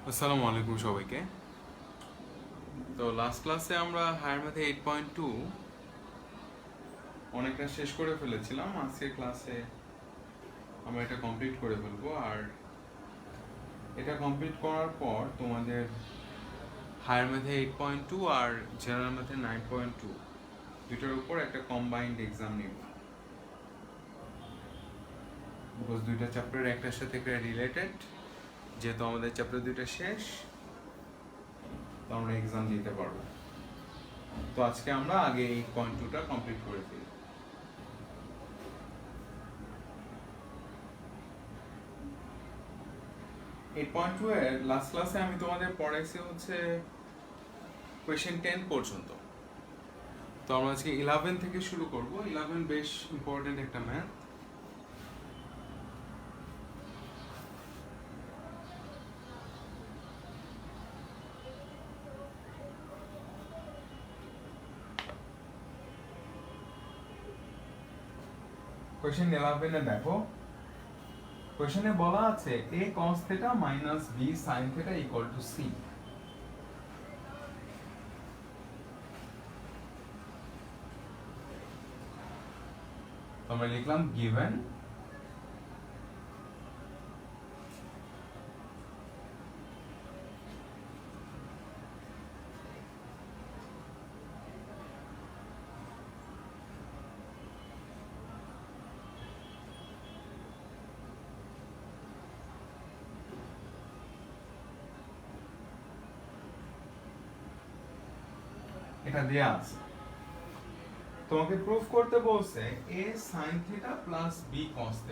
আসসালামু আলাইকুম সবাইকে। তো লাস্ট ক্লাসে আমরা হায়ার ম্যাথে 8.2 অনেকটা শেষ করে ফেলেছিলাম। আজকের ক্লাসে আমরা এটা কমপ্লিট করে ফেলবো, আর এটা কমপ্লিট করার পর তোমাদের হায়ার ম্যাথে 8.2 আর জেনারেল ম্যাথে 9.2 দুইটার উপর একটা কম্বাইন্ড এক্সাম নিব, বিকজ দুইটা চ্যাপ্টার একটার সাথে একটা রিলেটেড। যেহেতু আমাদের চ্যাপ্টার দুইটা শেষ, তো আমরা এক্সাম দিতে পারবো। তো আজকে আমরা আগে 8.2টা কমপ্লিট করে ফেলি। 8.2 এর লাস্ট ক্লাসে আমি তোমাদের পড়াইছি হচ্ছে কোয়েশ্চেন 10 পর্যন্ত। তো আমরা আজকে 11 থেকে শুরু করব। 11 বেশ ইম্পর্টেন্ট একটা ম্যাথ। কোয়েশ্চেন 11 এ দেখো, কোয়েশ্চেনে বলা আছে a cos θ minus b sin θ equal to c। তো আমরা লিখলাম given এটা দেয়া আছে, তোমাকে প্রুফ করতে বলছে a sin θ plus b cos θ।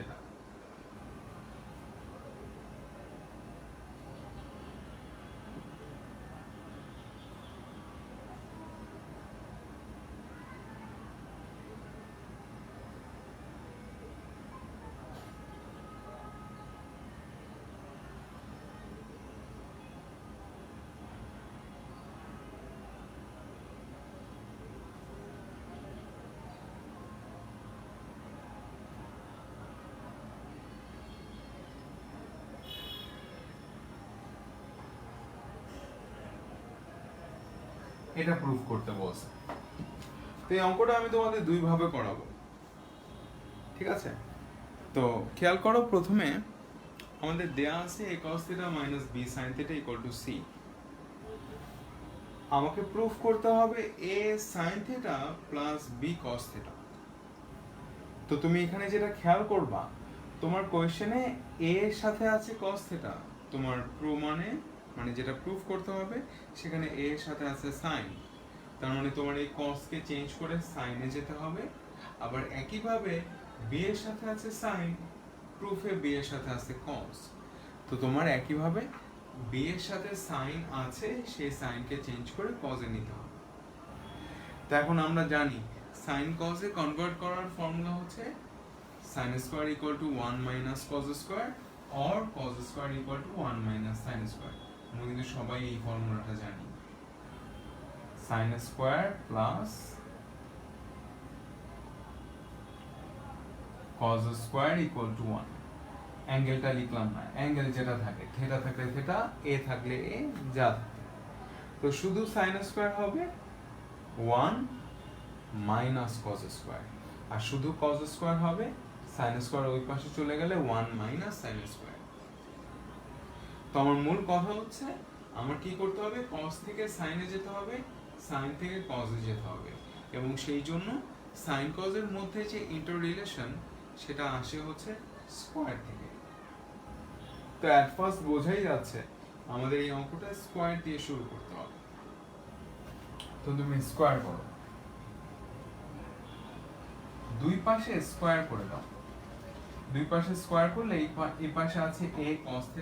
এটা প্রুফ করতে বলছে। তো এই অঙ্কটা আমি তোমাদের দুই ভাবে করাবো, ঠিক আছে? তো খেয়াল করো, প্রথমে আমাদের দেয়া আছে a cos θ minus b sin θ equal to c। আমাকে প্রুফ করতে হবে a sin θ plus b cos θ। তো তুমি এখানে যেটা খেয়াল করবা, তোমার কোয়েশ্চেনে a এর সাথে আছে cos θ, তোমার প্রমাণে মানে যেটা প্রুফ করতে হবে সেখানে a এর সাথে আছে sin। তার মানে তোমার এই cos কে চেঞ্জ করে sin এ যেতে হবে। আবার একইভাবে b এর সাথে আছে sin, প্রুফে b এর সাথে আছে cos। তো তোমার একইভাবে b এর সাথে sin আছে, সেই sin কে চেঞ্জ করে cos এ নিতে হবে। তো এখন আমরা জানি sin cos এ কনভার্ট করার ফর্মুলা হচ্ছে sin square equal to 1 minus cos square or cos square equal to 1 minus sin square. আমরা কিন্তু সবাই এই ফর্মুলাটা জানি। sin square plus cos square equal to 1। অ্যাঙ্গেলটা লিখলাম না, অ্যাঙ্গেল যেটা থাকে, থিটা থাকলে থিটা, এ থাকলে এ, যা থাকে। তো শুধু sin স্কয়ার হবে 1 মাইনাস cos স্কয়ার, আর শুধু cos স্কয়ার হবে sin স্কয়ার ওই পাশে চলে গেলে 1 মাইনাস sin স্কয়ার। তো আমার মূল কথা হচ্ছে আমার কি করতে হবে, cos থেকে sin এ যেতে হবে, sin থেকে cos এ যেতে হবে, এবং সেই জন্য sin cos এর মধ্যে যে ইন্টাররিলেশন সেটা আসে হচ্ছে স্কয়ার থেকে। তো অ্যাট ফার্স্ট বোঝাই যাচ্ছে আমাদের এই অঙ্কটা স্কয়ার দিয়ে শুরু করতে হবে। তো তুমি স্কয়ার করো, দুই পাশে স্কয়ার করে দাও। দুই পাশে স্কয়ার করলে এই পাশে আছে a cos θ,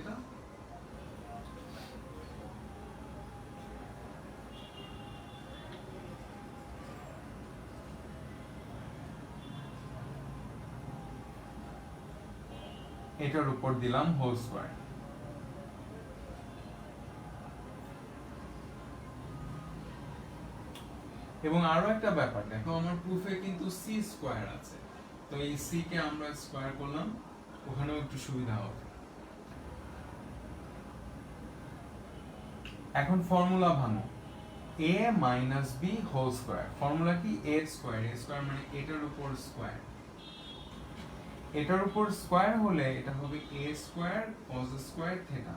এটার উপর দিলাম হোল স্কয়ার। এবং আরো একটা ব্যাপার দেখো, আমার প্রুফে কিন্তু সি স্কয়ার আছে, তো এই সি কে আমরা স্কয়ার করলাম, ওখানেও একটু সুবিধা হবে। এখন ফর্মুলা ভাঙো, a minus b whole square. Formula কি? a square. a স্কোয়ার মানে এটার উপর স্কোয়ার। এটার উপর স্কোয়ার হলে এটা হবে a square cos square theta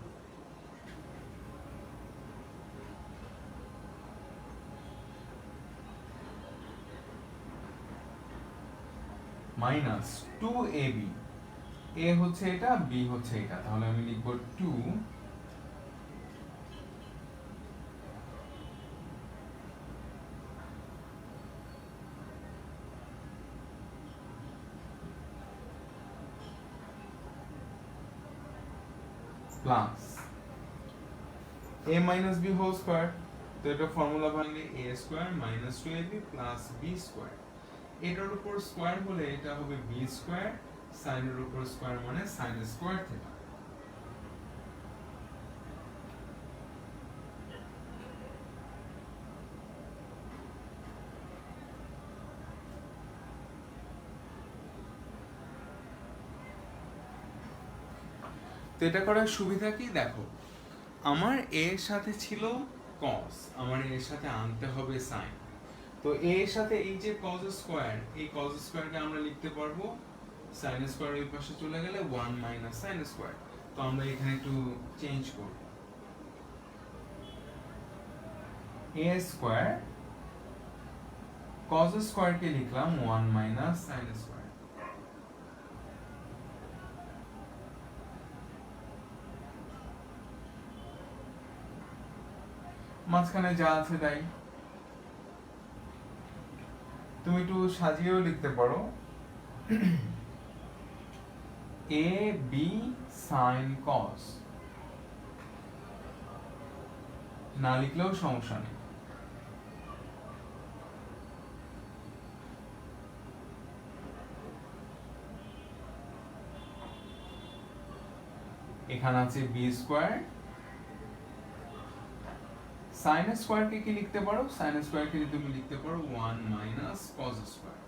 minus 2ab। a হচ্ছে এটা, b হচ্ছে এটা, তাহলে আমি লিখব 2 plus a minus b whole square. তো এটা ফর্মুলা বানলে a square minus 2ab plus b square. এটার উপর স্কোয়ার হলে এটা হবে b স্কোয়ার, সাইনের উপর স্কোয়ার মানে সাইন স্কোয়ার থিটা। তো এটা করার সুবিধা কি দেখো, আমার এর সাথে ছিল cos, আমার এর সাথে আনতে হবে sin। তো এর সাথে এই যে cos স্কয়ার, এই cos স্কয়ারকে আমরা লিখতে পারবো sin স্কয়ার এই পাশে চলে গেলে 1 মাইনাস sin স্কয়ার। তো আমরা এখানে একটু চেঞ্জ করব, a স্কয়ার cos স্কয়ারকে লিখলাম 1 মাইনাস sin স্কয়ার। মাঝখানে যা আছে তাই। তুমি একটু সাজিয়েও লিখতে পারো a b sin cos, না লিখলেও সমস্যা নেই। এখানে আছে b স্কয়ার, sin স্কয়ারকে কি লিখতে পারো? sin স্কয়ারকে তুমি লিখতে পারো 1 মাইনাস cos স্কয়ার।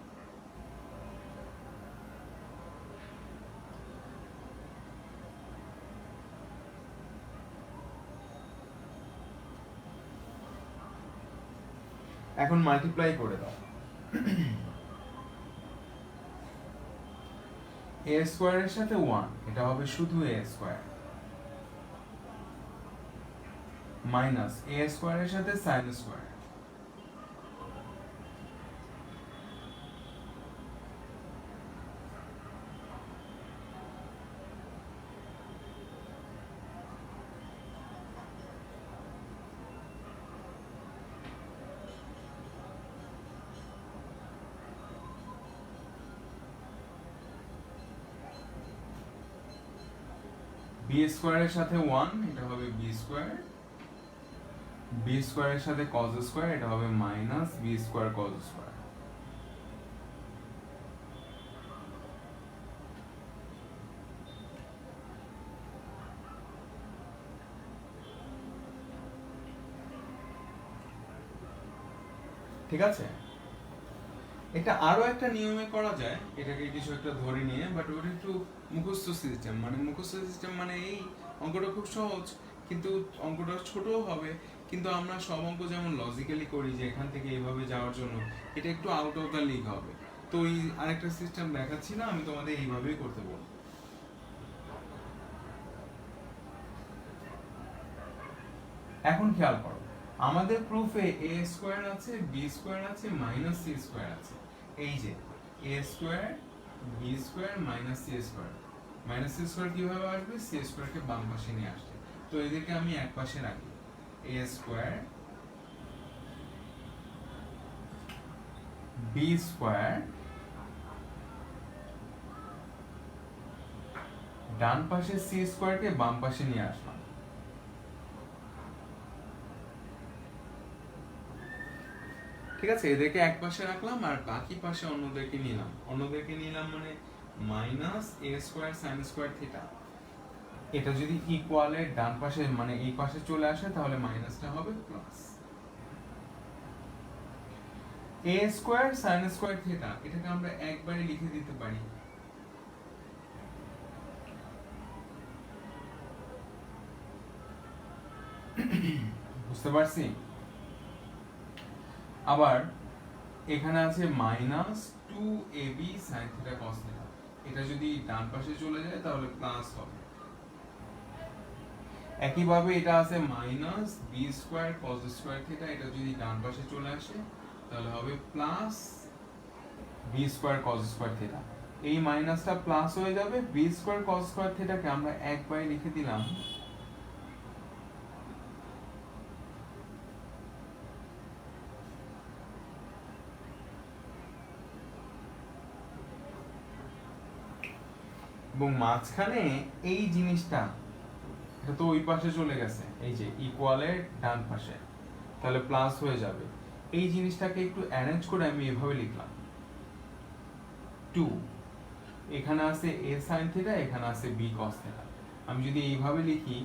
এখন মাল্টিপ্লাই করে দাও, a স্কয়ারের সাথে 1, এটা হবে শুধু a স্কয়ার, মাইনাস a স্কয়ারের সাথে sin স্কয়ার, b স্কয়ারের সাথে 1, এটা হবে b স্কয়ার, b স্কয়ারের সাথে cos স্কয়ার, এটা হবে minus b square cos square. ঠিক আছে, এটা আরো একটা নিয়মে করা যায়, এটাকে কিছু একটা ধরে নিয়ে, বাট ওটা একটু মুখস্থ সিস্টেম। মানে মুখস্থ সিস্টেম মানে এই অঙ্কটা খুব সহজ, কিন্তু অঙ্কটা ছোটও হবে, কিন্তু আমরা সব অঙ্ক যেমন লজিক্যালি করি যে এখান থেকে এইভাবে যাওয়ার জন্য, এটা একটু আউট অফ দ্য লিগ হবে। তো ওই আরেকটা সিস্টেম দেখাচ্ছি না, আমি তোমাদের এইভাবেই করতে বলবো। এখন খেয়াল করো, আমাদের প্রুফে a স্কয়ার আছে, b স্কয়ার আছে, মাইনাস c স্কয়ার আছে। এই যে a square, b square, minus c square. Minus c square কিভাবে আসবে? c স্কয়ারকে বাম পাশে নিয়ে আসছে, তো এদেরকে আমি এক পাশে রাখি। a স্কয়ার, b স্কয়ার, ডান পাশে c স্কয়ারকে বাম পাশে নিয়ে আসলাম। ঠিক আছে, এদেরকে এক পাশে রাখলাম আর বাকি পাশে অন্যদেরকে নিলাম। অন্যদেরকে নিলাম মানে minus a square sin square theta. এটা যদি ইকুয়ালের ডান পাশে মানে এই পাশে চলে আসে তাহলে মাইনাসটা হবে plus. a square sin square theta, এটাকে আমরা একবারে লিখে দিতে পারি b বুঝতে পারছি? আবার এখানে আছে minus 2ab sin theta cos theta, এটা যদি ডান পাশে চলে যায় তাহলে প্লাস হবে। একইভাবে এটা আছে minus b square cos square theta, এটা যদি ডান পাশে চলে আসে তাহলে হবে plus b square cos square theta. এই মাইনাসটা প্লাস হয়ে যাবে, বি স্কোয়ার কস স্কোয়ার থিটাকে আমরা একবারে লিখে দিলাম এবং মাঝখানে এই জিনিসটা এটা তো ওই পাশে চলে গেছে, এই যে ইকুয়ালের ডান পাশে, তাহলে প্লাস হয়ে যাবে। এই জিনিসটাকে একটু অ্যারেঞ্জ করে আমি এভাবে লিখলাম 2, এখানে আছে a sin থিটা, এখানে আছে b cos থিটা। আমি যদি এইভাবে লিখি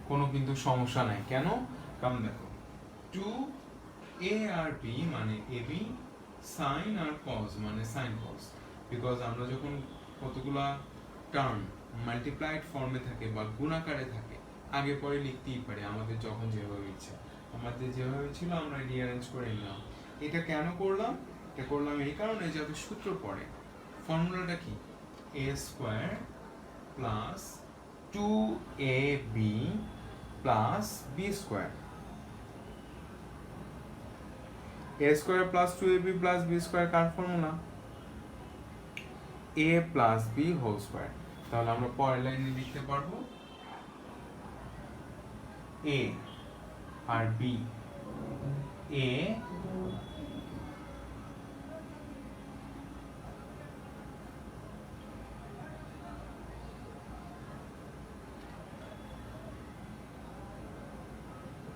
কোনো কিন্তু সমস্যা নাই। কেন? কারণ দেখো 2a আর b মানে ab, sin আর cos মানে sin cos, বিকজ আমরা যখন কতগুলা টার্ম মাল্টিপ্লাইড ফর্মে থাকে বা গুণাকারে থাকে আগে পরে লিখতেই পারি আমাদের যখন যেভাবে ইচ্ছা। আমাদের যেভাবে ছিল আমরা রিঅ্যারেঞ্জ করে নিলাম। এটা কেন করলাম? এটা করলাম এই কারণে যাতে সূত্র পড়ে। ফর্মুলাটা কি? a square plus 2ab plus b square. a square plus 2ab plus b square কার formula? a plus b whole square. তাহলে আমরা পরের লাইনে লিখতে পারবো a আর b, a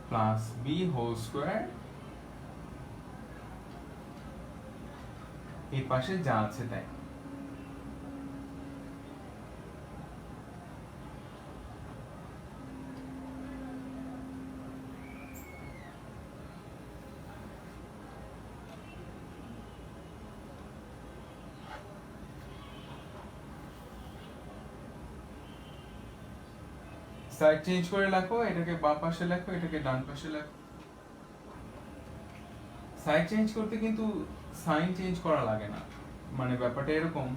plus b whole square, এই পাশে যা আছে তাই। সাইড চেঞ্জ করে লেখো, এটাকে বাম পাশে লেখো, এটাকে ডান পাশে লেখো। সাইড চেঞ্জ করতে কিন্তু সাইন চেঞ্জ করা লাগে না। মানে ব্যাপারটা এরকম,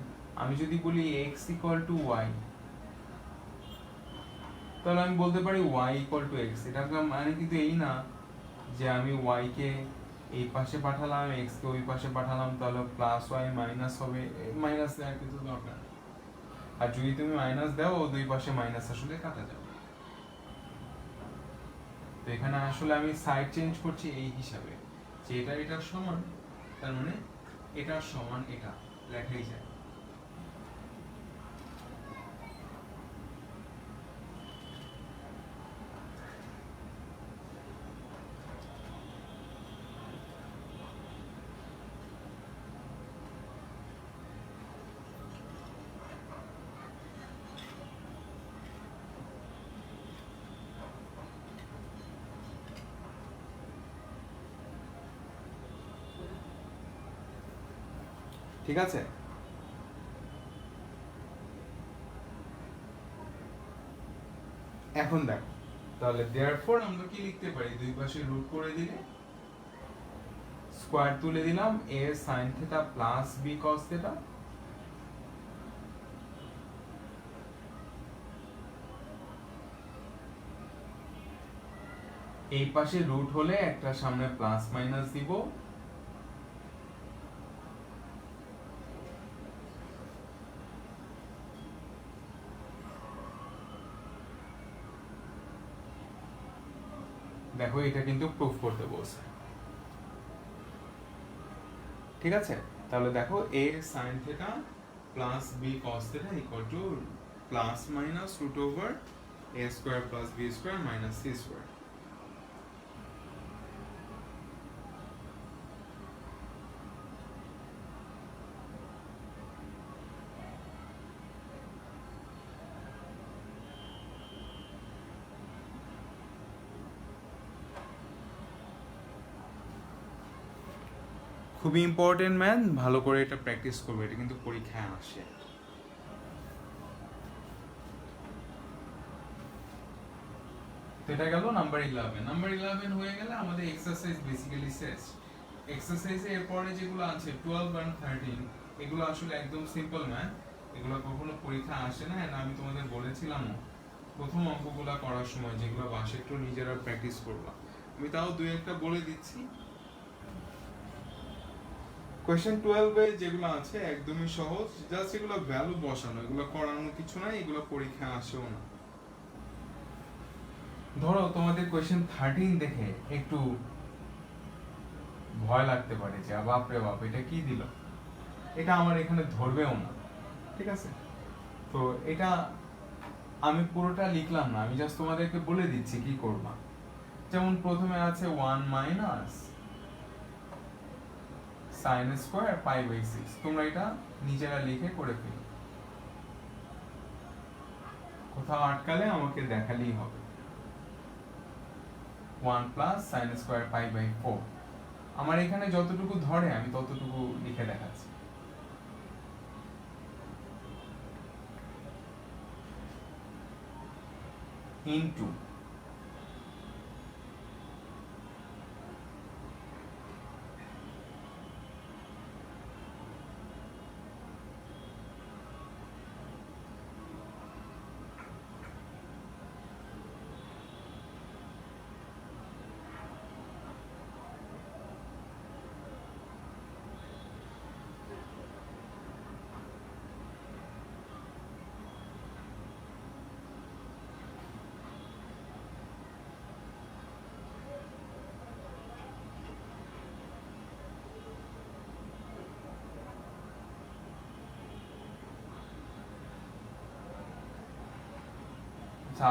আমি যদি বলি x ইকুয়াল টু y, তাহলে আমি বলতে পারি y ইকুয়াল টু x। এটা মানে কিন্তু এই না যে আমি y কে এই পাশে পাঠালাম, x কে ওই পাশে পাঠালাম, তাহলে প্লাস y মাইনাস হবে। মাইনাস দেওয়ার কিন্তু দরকার, আর যদি তুমি মাইনাস দাও দুই পাশে মাইনাস আসলে কাটা যাবে। তো এখানে আসলে আমি সাইড চেঞ্জ করছি এই হিসাবে যে এটা এটার সমান, তার মানে এটার সমান এটা লেখাই যায়। ঠিক আছে? এখন দেখো তাহলে দেয়ারফর আমরা কি লিখতে পারি? দুই পাশে রুট করে দিলে স্কয়ার তুলে দিলাম a sin theta plus b cos theta, এই পাশে রুট হলে একটা সামনে প্লাস মাইনাস দিব, দেখো এটা কিন্তু প্রুফ করতে বলছে। ঠিক আছে? তাহলে দেখো a sin theta plus b cos theta equal to plus minus root over a square plus b square minus c square. খুবই ইম্পর্টেন্ট ম্যান, ভালো করে এটা প্র্যাকটিস করবে, এটা কিন্তু পরীক্ষায় আসে। এটা গেল নাম্বার 11। নাম্বার 11 হয়ে গেলে আমাদের এক্সারসাইজ বেসিক্যালি শেষ। এক্সারসাইজে এরপরে যেগুলো আছে 12 আর 13 এগুলো আসলে একদম সিম্পল ম্যাথ, এগুলো কখনো পরীক্ষা আসে না। আর আমি তোমাদের বলেছিলাম প্রথম অঙ্কগুলো করার সময় যেগুলো বাসে একটু নিজেরা প্র্যাকটিস করবা, আমি তাও দুই একটা বলে দিচ্ছি। কোয়েশ্চেন 12 এ যেগুলো আছে একদমই সহজ, জাস্ট এগুলো ভ্যালু বসানো, এগুলো করানো কিছু নাই, এগুলো পরীক্ষা আসেও না। ধরো তোমাদের কোয়েশ্চেন 13 দেখে একটু ভয় লাগতে পারে যে বাপ রে বাপ এটা কি দিল, এটা আমার এখানে ধরবেও না, ঠিক আছে? তো এটা আমি পুরোটা লিখলাম না, আমি জাস্ট তোমাদেরকে বলে দিচ্ছি কি করবা। যেমন প্রথমে আছে 1 minus sin square pi by 6, তোমরা এটা নিজেরা লিখে করে ফেলো, কোথাও আটকালে আমাকে দেখালেই হবে। 1 plus sin square pi by 4, আমার এখানে যতটুকু ধরে আমি ততটুকু লিখে দেখাচ্ছি। ইনটু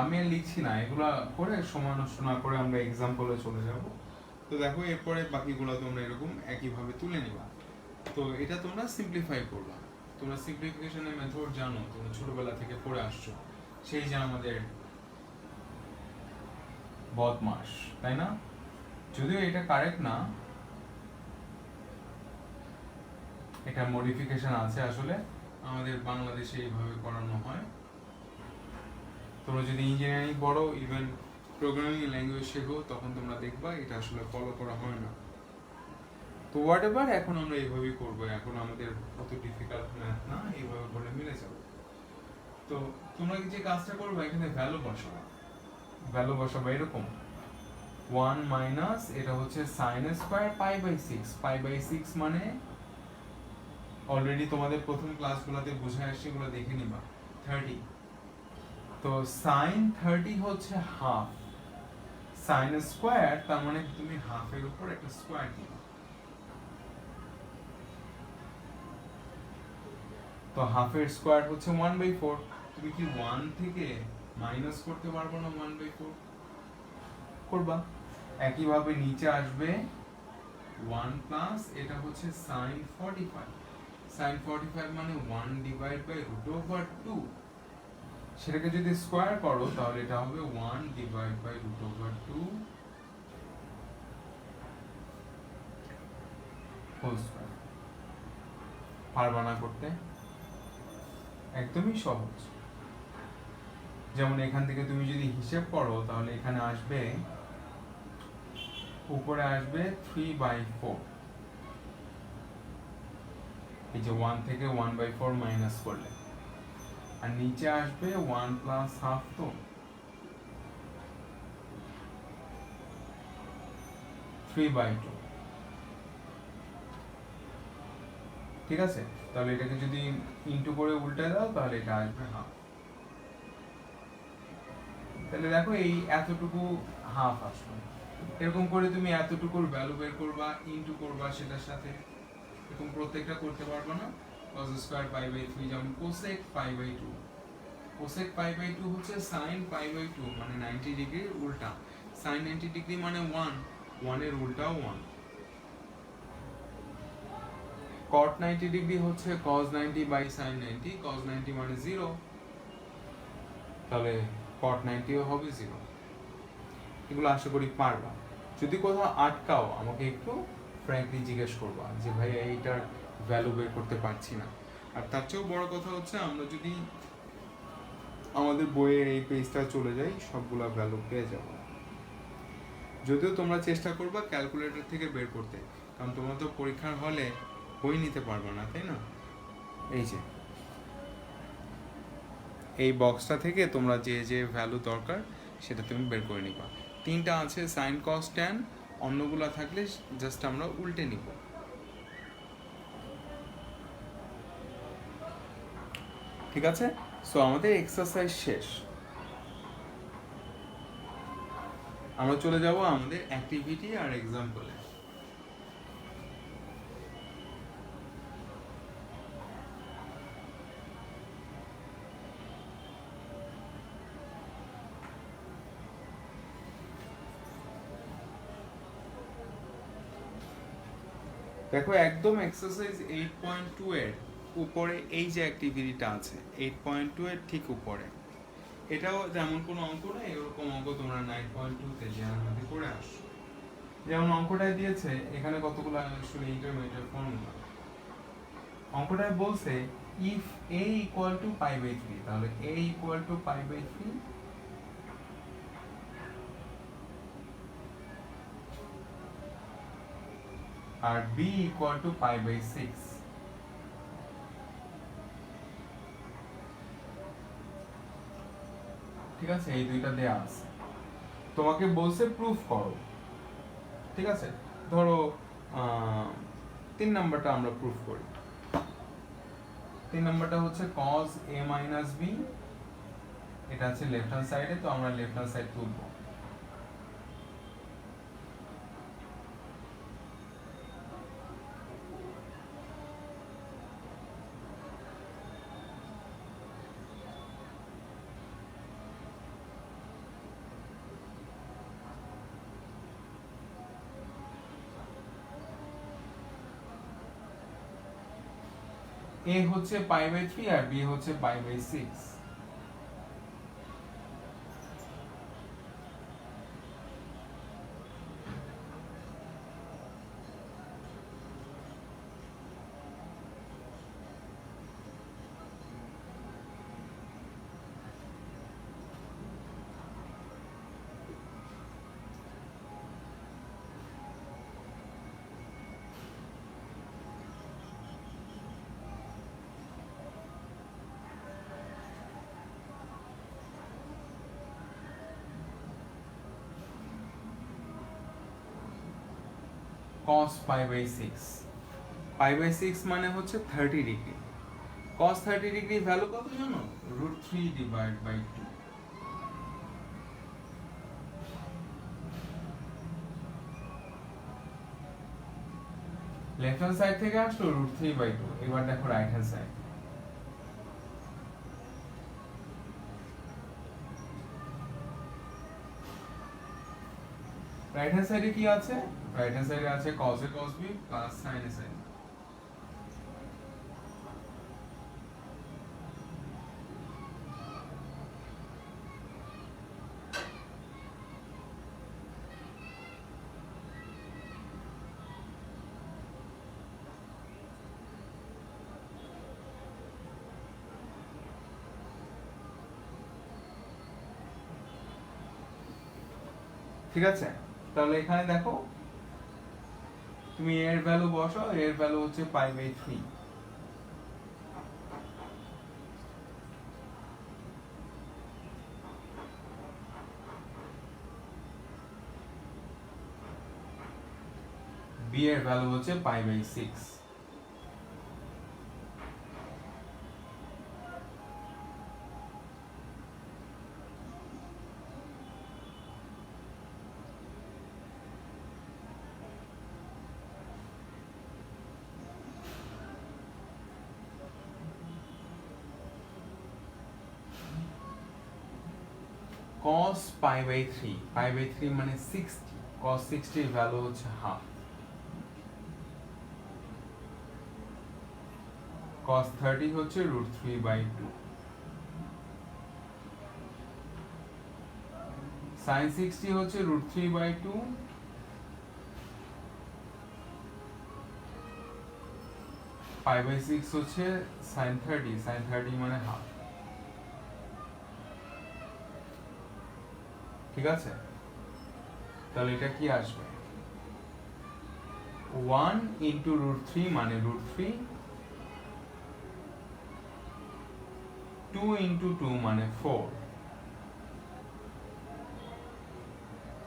আমি আর লিখছি না, এগুলা করে সমালোচনা করে আমরা এক্সাম্পলে চলে যাব। তো দেখো এরপরে বাকিগুলো তোমরা এরকম একইভাবে তুলে নিবা। তো এটা তোমরা সিম্পলিফাই করবা, তোমরা সিম্পলিফিকেশনের মেথড জানো, তোমরা ছোটবেলা থেকে পড়ে আসছো, সেই যে আমাদের বদমাস, তাই না? যদিও এটা কারেক্ট না, এটা মডিফিকেশন আছে, আসলে আমাদের বাংলাদেশে এইভাবে করানো হয়। তোমরা যদি ইঞ্জিনিয়ারিং পড়ো, ইভেন প্রোগ্রামিং ল্যাঙ্গুয়েজ শেখো, তখন তোমরা দেখবা এটা আসলে ফলো করা হয় না। তো হোয়াট এভার, এখন আমরা এইভাবেই করবো, এখন আমাদের অত ডিফিকাল্ট ম্যাথ না, এইভাবে করে মিলে যাবে। তো তোমরা যে কাজটা করবে, এখানে ভ্যালু বসাবা, ভ্যালু বসাবা এরকম 1 মাইনাস, এটা হচ্ছে sine square pi by 6, pi by 6 মানে অলরেডি তোমাদের প্রথম ক্লাসগুলোতে বোঝায় আসছে, এগুলো দেখে নিবা। 30, তো সাইন 30 হচ্ছে হাফ, সাইন স্কয়ার তার মানে তুমি হাফের উপর একটা স্কয়ার দিবা, তো হাফের স্কয়ার হচ্ছে 1/4। তুমি কি 1 থেকে মাইনাস করতে পারবো না 1/4? করবা। একইভাবে নিচে আসবে 1 প্লাস, এটা হচ্ছে sin 45, sin 45 মানে 1 ডিভাইড বাই √2, সেটাকে যদি স্কয়ার করো তাহলে এটা হবে 1 ডিভাইড বাই √2 হোল স্কয়ার। পারবা না করতে? একদমই সহজ। যেমন এখান থেকে তুমি যদি হিসেব করো তাহলে এখানে আসবে, উপরে আসবে 3/4, এই যে 1 থেকে 1/4 মাইনাস করলে, আর নিচে আসবে 1 প্লাস হাফ, তো 3/2, ঠিক আছে? তাহলে এটাকে যদি ইনটু করে উল্টে দাও তাহলে এটা আসবে হাফ। তাহলে দেখো এই এতটুকু হাফ আসলো, এরকম করে তুমি এতটুকুর ভ্যালু বের করবা, ইনটু করবা সেটার সাথে, এরকম প্রত্যেকটা করতে পারবা না। cos স্কয়ার পাই বাই 3, যেমন cosec pi by 2, cosec pi by 2 হচ্ছে sin পাই বাই 2 মানে 90 ডিগ্রির উল্টা, sin 90 ডিগ্রি মানে 1, 1 এর উল্টাও 1। cot 90 ডিগ্রি হচ্ছে cos 90 বাই sin 90, cos 90 মানে 0, তাহলে cot 90 ও হবে 0। এগুলো আশা করি পারবা। যদি কোথাও আটকাও আমাকে একটু ফ্র্যাঙ্কলি জিজ্ঞেস করবা যে ভাই এইটার ভ্যালু বের করতে পারছি না। আর তার চেয়েও বড় কথা হচ্ছে আমরা যদি আমাদের বইয়ের এই পেজটা চলে যাই সবগুলা ভ্যালু পেয়ে যাব। যদিও তোমরা চেষ্টা করবা ক্যালকুলেটর থেকে বের করতে, কারণ তোমরা তো পরীক্ষার হলে বই নিতে পারবে না, তাই না? এই যে এই বক্সটা থেকে তোমরা যে যে ভ্যালু দরকার সেটা তুমি বের করে নিবা। 3টা আছে সাইন কস ট্যান, অন্যগুলা থাকলে জাস্ট আমরা উল্টে নিব। ঠিক আছে, সো আমাদের এক্সারসাইজ শেষ। আমরা চলে যাব আমাদের অ্যাক্টিভিটি আর এক্সাম্পলে। দেখো একদম এক্সারসাইজ 8.2 এর উপরে এই যে অ্যাক্টিভিটিটা আছে 8.2 এর ঠিক উপরে, এটাও যেমন কোনো অঙ্ক না, এরকম অঙ্ক তোমরা 9.2 তে জেনার মধ্যে করে আসো। যেমন অঙ্কটায় দিয়েছে এখানে কতগুলো আসলে ইন্টারমিডিয়েট ফর্মুলা। অঙ্কটায় বলছে if a equal to pi by 3, তাহলে a equal to pi by 3 আর b equal to pi by 6। ঠিক আছে, এই দুইটা দেয়া আছে, তোমাকে বলছে প্রুফ করো। ঠিক আছে, ধরো 3 নাম্বারটা আমরা প্রুফ করি। 3 নাম্বারটা হচ্ছে cos a মাইনাস b, এটা আছে লেফট হ্যান্ড সাইডে, তো আমরা লেফট হ্যান্ড সাইড তুলবো। a হচ্ছে পাই বাই 3 আর b হচ্ছে pi by 6। cos pi by 6, pi by 6 মানে হচ্ছে 30 ডিগ্রি। cos 30 ডিগ্রি ভ্যালু কত জানো? √3 divide by 2। Left hand side থেকে আসলো √3 বাই 2। এবার দেখো right hand side, right hand সাইডে কি আছে? রাইট হ্যান্ড সাইডে আছে cos a cos b plus sin a sin b। ঠিক আছে, তাহলে এখানে দেখো তুমি এর ভ্যালু বসাও, এর ভ্যালু হচ্ছে পাই বাই 3। b এর ভ্যালু হচ্ছে pi by 6। cos pi by 3, pi by 3 মানে 60, cos 60 এর ভ্যালু হচ্ছে হাফ। cos 30 হচ্ছে √3 বাই 2। sin 60 হচ্ছে √3 বাই 2 5/6 হচ্ছে sin 30 মানে হাফ, ঠিক আছে? তাহলে এটা কি আসবে 1 ইন্টু √3 মানে √3, 2 ইন্টু 2 মানে 4,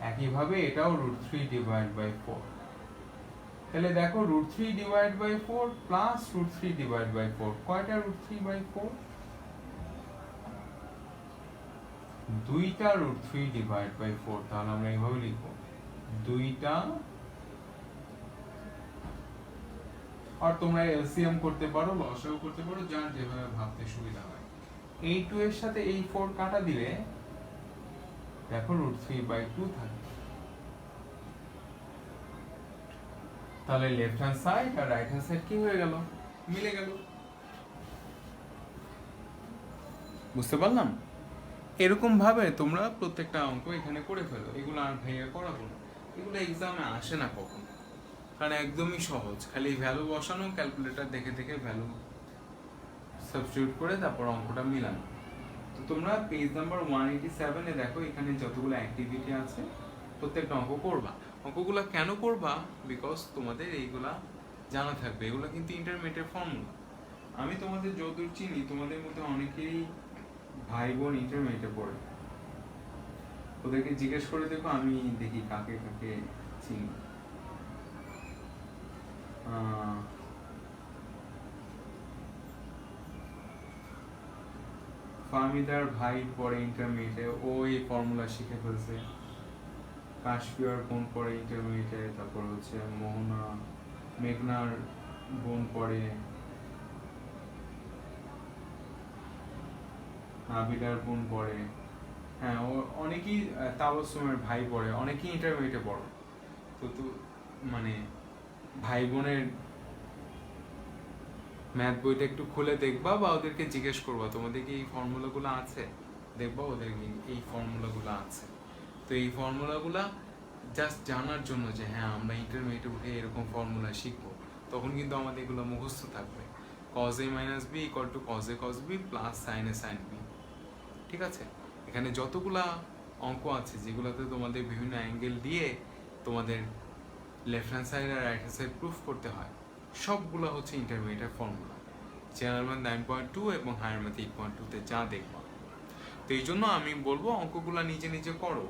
একইভাবে এটাও √3 ডিভাইড বাই 4। তাহলে দেখো √3 divide by 4 plus √3 divide by 4, কয়টা √3 বাই 4? দুইটা √3 ডিভাইড বাই 4। তাহলে আমরা এইভাবে লিখবো দুইটা, আর তোমরা এলসিএম করতে পারো, লসাগু করতে পারো, যার যেভাবে ভাবতে সুবিধা হয়। এই 2 এর সাথে এই 4 কাটা দিলে দেখো √3/2 থাকে। তাহলে লেফট হ্যান্ড সাইড আর রাইট হ্যান্ড সাইড কি হয়ে গেল? মিলে গেল। বুঝতে পারলাম? এরকম ভাবে তোমরা প্রত্যেকটা অঙ্ক এখানে করে ফেলো। এগুলো আর ভাইয়া করাবো না, এগুলো এক্সামে আসে না কখনো, কারণ একদমই সহজ, খালি ভ্যালু বসানো, ক্যালকুলেটর দেখে দেখে ভ্যালু সাবস্টিটিউট করে তারপর অঙ্কটা মিলানো। তো তোমরা পেজ নাম্বার 187 এ দেখো, এখানে যতগুলো অ্যাক্টিভিটি আছে প্রত্যেকটা অঙ্ক করবা। অঙ্কগুলো কেন করবা? বিকজ তোমাদের এইগুলা জানা থাকবে, এগুলো কিন্তু ইন্টারমিডিয়েট ফর্মুলা। আমি তোমাদের যতদূর চিনি তোমাদের মধ্যে অনেকেই ভাই বোন ইন্টারমিডিয়েটে পড়ে, ওদেরকে জিজ্ঞেস করে দেখো, আমি দেখি কাকে কাকে চিনি। ফাহমিদার ভাই পড়ে ইন্টারমিডিয়েটে, ও এই ফর্মুলা শিখে ফেলছে। কাশফিয়ার বোন পড়ে ইন্টারমিডিয়েটে, তারপর হচ্ছে মোহনা, মেঘনার বোন পড়ে, আবিদার বোন পড়ে, হ্যাঁ ও অনেকেই, তাবসুমের ভাই পড়ে, অনেকেই ইন্টারমিডিয়েটে পড়ে। তো মানে ভাই বোনের ম্যাথ বইটা একটু খুলে দেখবা, বা ওদেরকে জিজ্ঞেস করবা তোমাদের কি এই ফর্মুলাগুলো আছে, দেখবা ওদের এই ফর্মুলাগুলো আছে। তো এই ফর্মুলাগুলা জাস্ট জানার জন্য যে হ্যাঁ আমরা ইন্টারমিডিয়েটে উঠে এরকম ফর্মুলা শিখবো, তখন কিন্তু আমাদের এগুলো মুখস্থ থাকবে। cos a minus b equal to cos a cos b plus sin a sin b, ঠিক আছে? এখানে যতগুলা অঙ্ক আছে যেগুলোতে তোমাদের বিভিন্ন অ্যাঙ্গেল দিয়ে তোমাদের লেফট হ্যান্ড সাইড আর রাইট হ্যান্ড সাইড প্রুফ করতে হয়, সবগুলো হচ্ছে ইন্টারমিডিয়েট ফর্মুলা। জেনারেল ম্যাথ 9.2 এবং হায়ার ম্যাথ 8.2 তে যা দেখবা। তো এই জন্য আমি বলবো অঙ্কগুলা নিজে নিজে করো,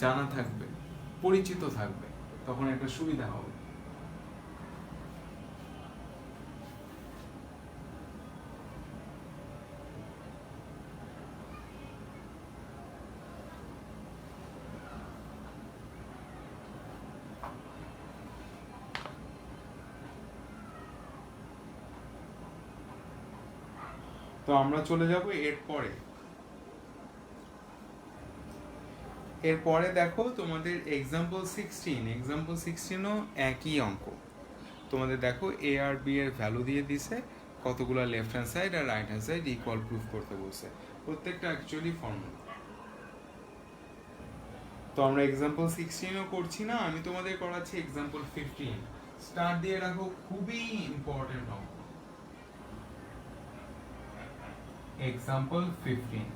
জানা থাকবে, পরিচিত থাকবে, তখন একটা সুবিধা হবে। তো আমরা চলে যাব এরপরে দেখো তোমাদের এক্সাম্পল 16ও একই অঙ্ক। তোমাদের দেখো এ আর বি এর ভ্যালু দিয়ে দিছে, কতগুলো লেফট হ্যান্ড সাইড আর right hand side equal proof করতে বলছে, প্রত্যেকটা অ্যাকচুয়ালি ফর্মুলা। তো আমরা এক্সাম্পল 16ও করছি না, আমি তোমাদের করাচ্ছি এক্সাম্পল 15। স্টার্ট দিয়ে রাখো, খুবই ইম্পর্টেন্ট অঙ্ক। এক্সাম্পল 15,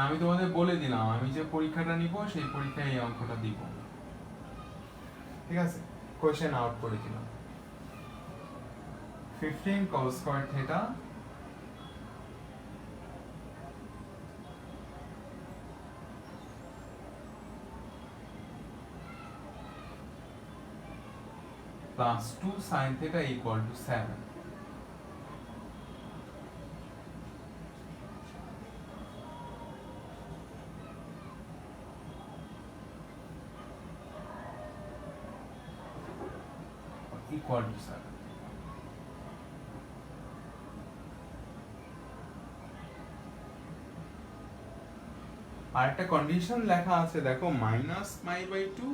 আমি তোমাদের বলে দিলাম আমি যে পরীক্ষাটা নিব সেই পরীক্ষায় এই অঙ্কটা দিব, ঠিক আছে? কোশ্চেন আউট করে দিলাম। 15 cos square theta plus 2 sin theta equal to 7. Equal to 7. আর একটা কন্ডিশন লেখা আছে দেখো, -π/2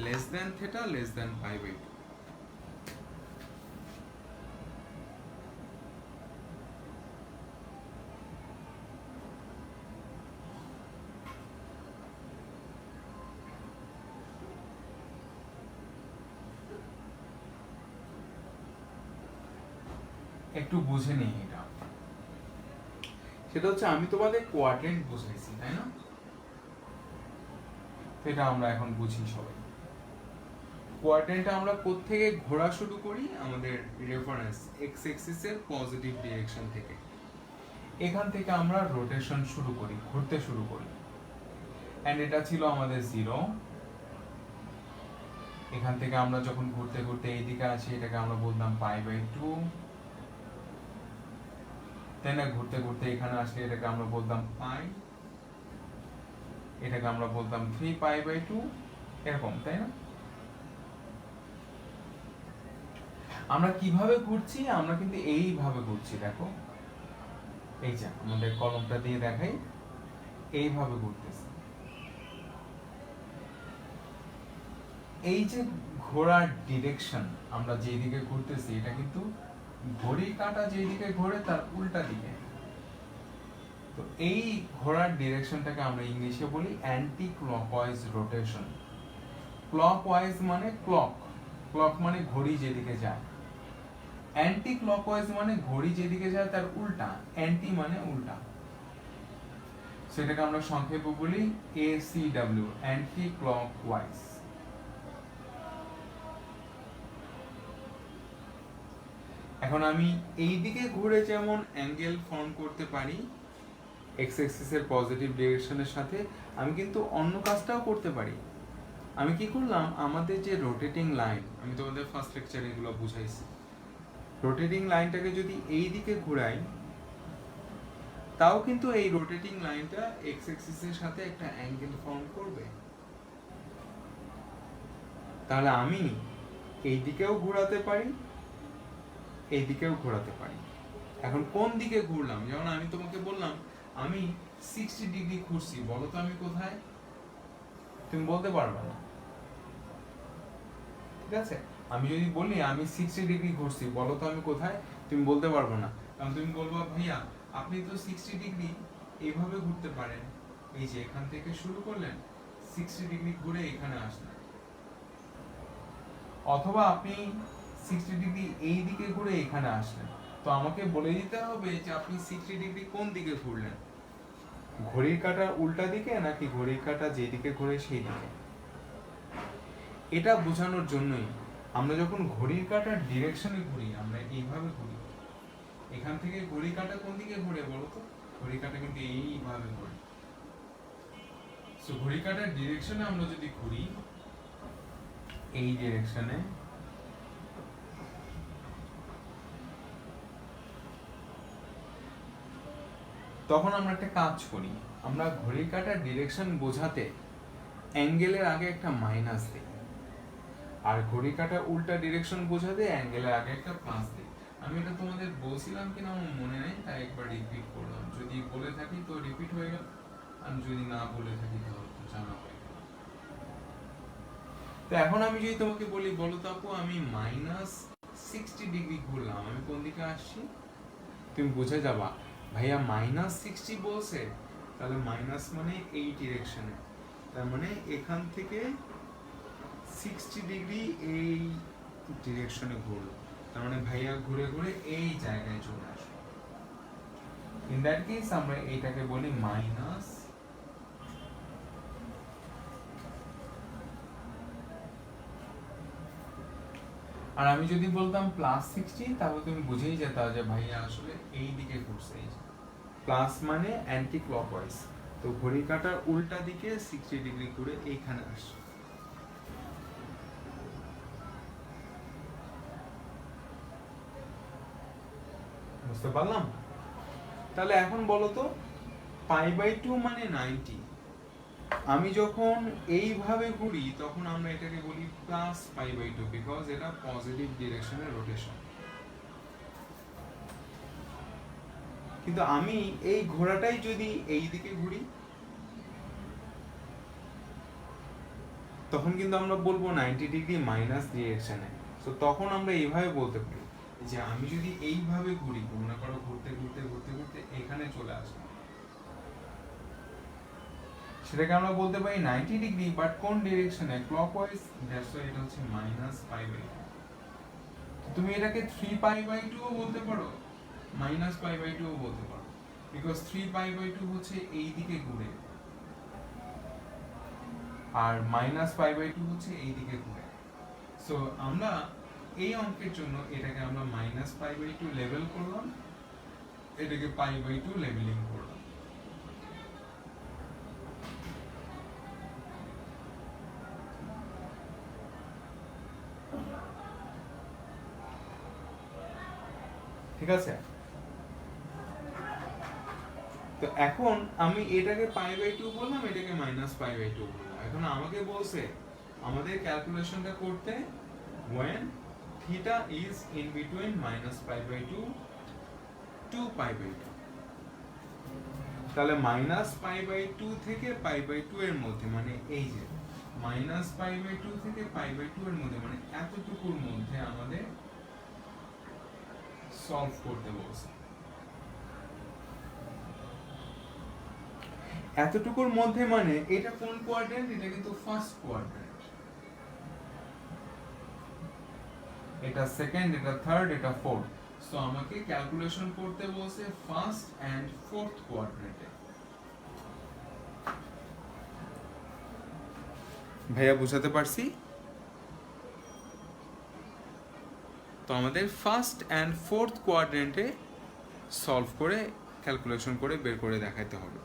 less than theta less than π/2। একটু বুঝে নিই এটা। সেটা হচ্ছে আমি তোমাদের কোয়াড্রেন্ট বুঝাইছি, তাই না? এটা আমরা এখন বুঝি সবাই। কোয়াড্রেন্টে আমরা কোত্থেকে ঘোরা শুরু করি? আমাদের রেফারেন্স এক্স অ্যাক্সিসের পজিটিভ ডিরেকশন থেকে। এখান থেকে আমরা রোটেশন শুরু করি, ঘুরতে শুরু করি। এন্ড এটা ছিল আমাদের 0। এখান থেকে আমরা যখন ঘুরতে ঘুরতে এই দিকে আসি, এটাকে আমরা বলতাম π/2। তাই না? ঘুরতে ঘুরতে এখানে আসলে এটাকে আমরা বলতাম পাই, এটাকে আমরা বলতাম 3π/2, এরকম, তাই না? আমরা কিভাবে ঘুরছি? আমরা কিন্তু এইভাবে ঘুরছি, দেখো এই যে আমাদের কলমটা দিয়ে দেখাই, এইভাবে ঘুরতেছি। এই যে ঘোরার ডিরেকশন, আমরা যেদিকে ঘুরতেছি এটা কিন্তু ঘড়ির কাঁটা যেদিকে ঘোরে তার উল্টা দিকে। তো এই ঘোরার ডিরেকশনটাকে আমরা ইংলিশে বলি অ্যান্টি ক্লকওয়াইজ রোটেশন। ক্লকওয়াইজ মানে ক্লক, ক্লক মানে ঘড়ি যেদিকে যায়। অ্যান্টি ক্লকওয়াইজ মানে ঘড়ি যেদিকে যায় তার উল্টা, অ্যান্টি মানে উল্টা। সেটাকে আমরা সংক্ষেপে বলি ACW, অ্যান্টি ক্লকওয়াইজ। এখন আমি এই দিকে ঘুরে যেমন অ্যাঙ্গেল ফর্ম করতে পারি এক্স অ্যাক্সিসের পজিটিভ ডিরেকশনের সাথে, আমি কিন্তু অন্য কাজটাও করতে পারি। আমি কি করলাম, আমাদের যে রোটেটিং লাইন, আমি তোমাদের ফার্স্ট লেকচারে এগুলো বুঝাইছি, রোটেটিং লাইনটাকে যদি এই দিকে ঘুরাই, তাও কিন্তু এই রোটেটিং লাইনটা এক্স অ্যাক্সিসের সাথে একটা অ্যাঙ্গেল ফর্ম করবে। তাহলে আমি এই দিকেও ঘোরাতে পারি, এই দিকেও ঘোরাতে পারি। এখন কোন দিকে ঘুরলাম? যেমন আমি তোমাকে বললাম আমি 60 ডিগ্রি ঘুরছি, বলো তো আমি কোথায়? তুমি বলতে পারবে না, ঠিক আছে? আমি যদি বলি আমি 60 ডিগ্রি ঘুরছি, বলো তো আমি কোথায়? তুমি বলতে পারবে না, কারণ তুমি বলবা ভাইয়া আপনি তো 60 ডিগ্রি এইভাবে ঘুরতে পারেন, এই যে এখান থেকে শুরু করলেন 60 ডিগ্রি ঘুরে এখানে আসলেন। অথবা আপনি 60 ডিগ্রি এই দিকে ঘুরে এখানে আসলেন, তো আমাকে বলে দিতে হবে যে আপনি 60 ডিগ্রি কোন দিকে ঘুরলেন, ঘড়ির কাঁটার উল্টা দিকে নাকি ঘড়ির কাঁটা যেদিকে ঘুরে সেই দিকে। এটা বোঝানোর জন্যই আমরা যখন ঘড়ির কাঁটার ডিরেকশনে ঘুরি, আমরা এইভাবে ঘুরি। এখান থেকে ঘড়ির কাঁটা কোন দিকে ঘুরে বলো তো? ঘড়ির কাঁটা কিন্তু এইভাবে ঘুরে। সো ঘড়ির কাঁটার ডিরেকশনে আমরা যদি ঘুরি এই ডিরেকশনে, তখন আমরা একটা কাজ করি, আমরা ঘড়ির কাঁটার ডিরেকশন বোঝাতে অ্যাঙ্গেলের আগে একটা মাইনাস দিই, আর ঘড়ির কাঁটার উল্টা ডিরেকশন বোঝাতে অ্যাঙ্গেলের আগে একটা প্লাস দিই। আমি এটা তোমাদের বলছিলাম কিনা আমার মনে নেই, তাই একবার রিপিট করলাম। যদি বলে থাকি তো রিপিট হয়ে গেল, আর যদি না বলে থাকি তো জানা হয়ে গেল। তো এখন আমি যদি তোমাকে বলি বলো তো আপু আমি -60 ডিগ্রি ঘুরলাম, আমি কোন দিকে আসছি? তুমি বুঝে যাবা ভাইয়া -60 বলছে, তাহলে মাইনাস মানে এই ডিরেকশনে, তার মানে এখান থেকে 60 ডিগ্রি এই ডিরেকশনে ঘুরলো, তার মানে ভাইয়া ঘুরে ঘুরে এই জায়গায় চলে আসলো। ইন দ্যাট কেস আমরা এইটাকে বলি মাইনাস, আর আমি যদি বলতাম +60, তাহলে তুমি বুঝেই যেতা যে ভাইয়া আসলে এই দিকে ঘুরছে। প্লাস মানে অ্যান্টি ক্লকওয়াইজ, তো ঘড়ির কাঁটার উল্টা দিকে 60 ডিগ্রি ঘুরে এইখানে আসে। বুঝতে পারলাম? তাহলে এখন বলো তো π/2 মানে 90, আমি যখন এইভাবে ঘুরি তখন আমরা এটাকে বলি +π/2, বিকজ এটা পজিটিভ ডিরেকশনের রোটেশন। কিন্তু আমি এই ঘোড়াটাই যদি এই দিকে ঘুরি, তখন কিন্তু আমরা বলবো 90 ডিগ্রি মাইনাস ডিরেকশনে। তো তখন আমরা এইভাবে বলতে পারি যে আমি যদি এইভাবে ঘুরি, মনে করো ঘুরতে ঘুরতে ঘুরতে ঘুরতে এখানে চলে আসলাম, সেটাকে আমরা বলতে পারি 90 ডিগ্রি, বাট কোন ডিরেকশনে? ক্লকওয়াইজ। দ্যাটস ওয়াই এটা হচ্ছে -π/2। তুমি এটাকে 3π/2 ও বলতে পারো, মাইনাস পাই বাই টু বলতে পারো, বিকজ 3 পাই বাই টু হচ্ছে এই দিকে ঘুরে, আর মাইনাস পাই বাই টু হচ্ছে এই দিকে ঘুরে। সো আমরা এই অঙ্কের জন্য এটাকে আমরা minus pi by two label করলাম, এটাকে পাই বাই টু লেবেলিং করলাম। ঠিক আছে, তো এখন আমি এটাকে পাই বাই টু বললাম, এটাকে মাইনাস পাই বাই টু বললাম। এখন আমাকে বলছে আমাদের ক্যালকুলেশনটা করতে when theta is in between minus pi by 2 to pi by 2, তাহলে মাইনাস পাই বাই 2 থেকে পাই বাই 2 এর মধ্যে, মানে এই যে মাইনাস পাই বাই 2 থেকে পাই বাই 2 এর মধ্যে, মানে এতটুকুর মধ্যে আমাদের সলভ করতে বলছে। এতটুকুর মধ্যে মানে এটা কোন কোয়াড্রেন্ট? এটা কিন্তু ফার্স্ট কোয়াড্রেন্ট, এটা সেকেন্ড, এটা থার্ড, এটা ফোর্থ। সো আমাকে ক্যালকুলেশন করতে বলছে ফার্স্ট এন্ড ফোর্থ কোয়াড্রেন্টে। ভাইয়া বুঝাতে পারছি? তো আমাদের ফার্স্ট এন্ড ফোর্থ কোয়াড্রেন্টে সলভ করে ক্যালকুলেশন করে বের করে দেখাতে হবে।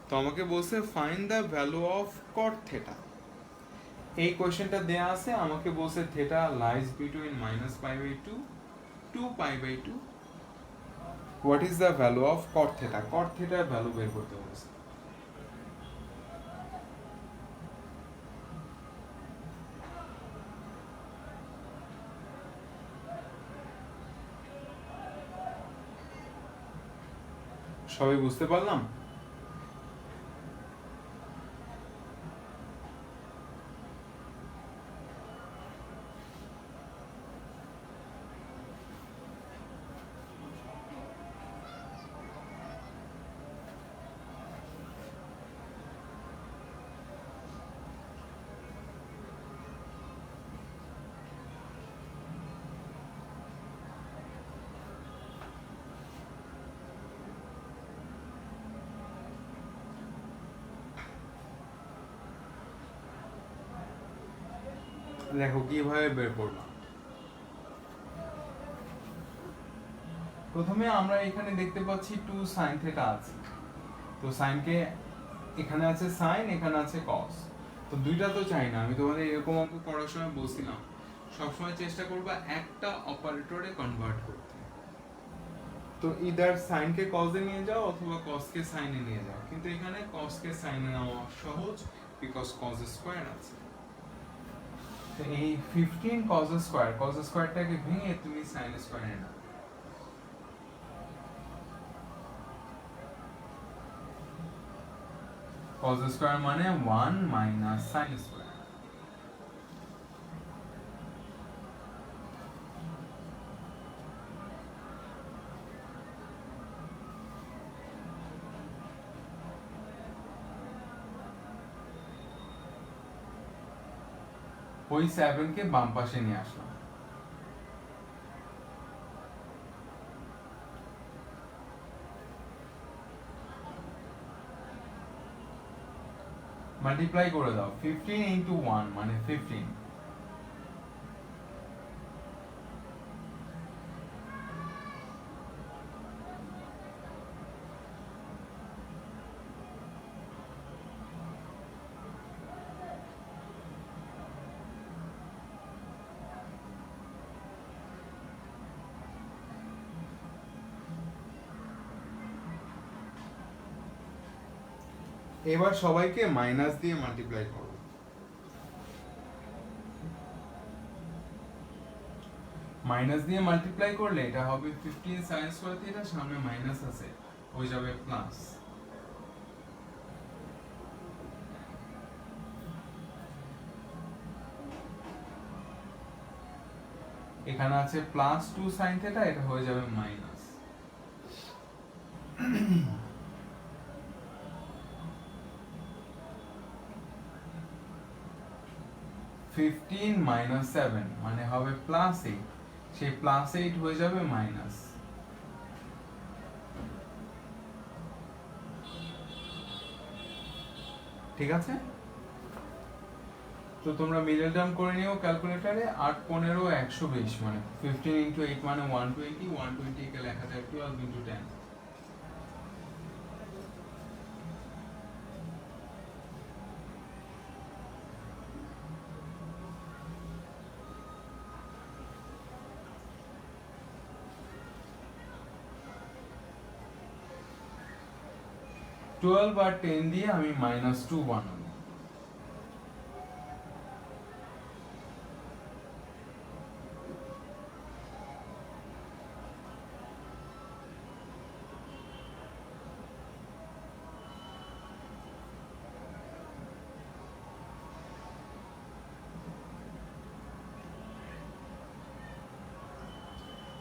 তো আমাকে বলছে find the value of cot theta. এই কোশ্চেনটা দেয়া আছে, আমাকে বলছে theta lies between minus pi by two to pi by two, what is the value of cot theta? Cot থেটার ভ্যালু বের করতে বলছে। সবাই বুঝতে পারলাম? দেখো কিভাবে বের করলাম। প্রথমে আমরা এখানে দেখতে পাচ্ছি 2 sin থিটা আছে, তো সাইনকে এখানে আছে সাইন, এখানে আছে কস, তো দুইটা তো চাই না। আমি তোমাদের এরকম অঙ্ক করার সময় বলছিলাম সবসময় চেষ্টা করবা একটা অপারেটরে কনভার্ট করতে। তো ইদার সাইনকে কসে নিয়ে যাও অথবা কসকে সাইনে নিয়ে যাও, কিন্তু এখানে কসকে সাইনে নেওয়া সহজ, বিকজ কস স্কয়ার আছে। তো এই 15 cos স্কয়ারটাকে ভেঙে তুমি sin স্কয়ারে নাও। cos স্কয়ার মানে 1 মাইনাস sin স্কয়ার। ওই 7 কে বাম পাশে নিয়ে আসলাম। মাল্টিপ্লাই করে দাও, 15 ইনটু 1 মানে 15, এবার সবাইকে মাইনাস দিয়ে মাল্টিপ্লাই করো। মাইনাস দিয়ে মাল্টিপ্লাই করলে এটা হবে 15 sin স্কয়ার থিটা, সামনে মাইনাস আছে হয়ে যাবে প্লাস। এখানে আছে প্লাস 2 sin থিটা, এটা হয়ে যাবে মাইনাস। ফিফটিন মাইনাস 7 মানে হবে প্লাস 8, সেই প্লাস 8 হয়ে যাবে মাইনাস। ঠিক আছে, তো তোমরা মিডল টার্ম করে নিও ক্যালকুলেটরে। 8 15 120 মানে 15 ইন্টু 8 মানে 120, 120 কে লেখা যায় 12 ইন্টু 10। টুয়েলভ আর 10 দিয়ে আমি -2 বানাবো।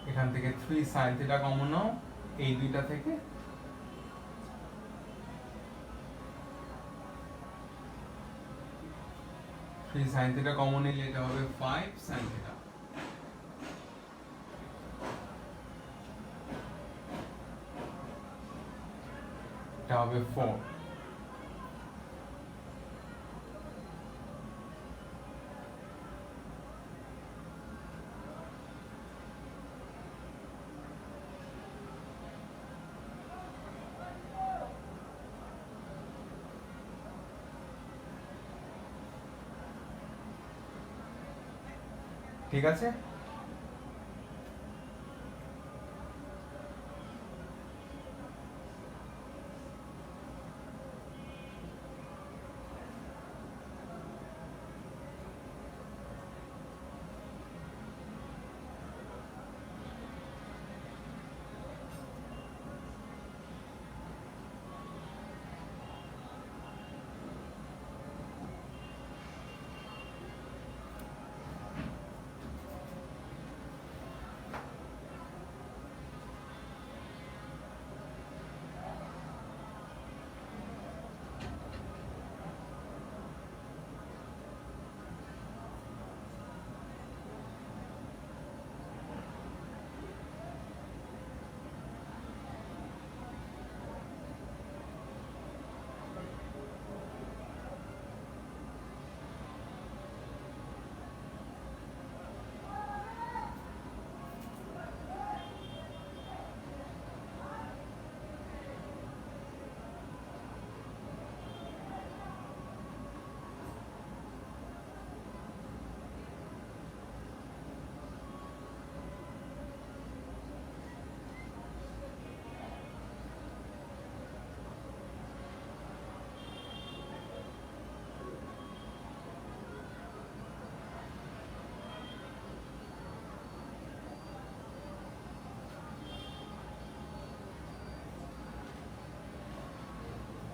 এখান থেকে 3 sin থিটা কমন নাও, এই দুইটা থেকে 3 sin থিটা কমন নিলে এটা হবে 5 sin থিটা। এটা হবে 4। ঠিক আছে,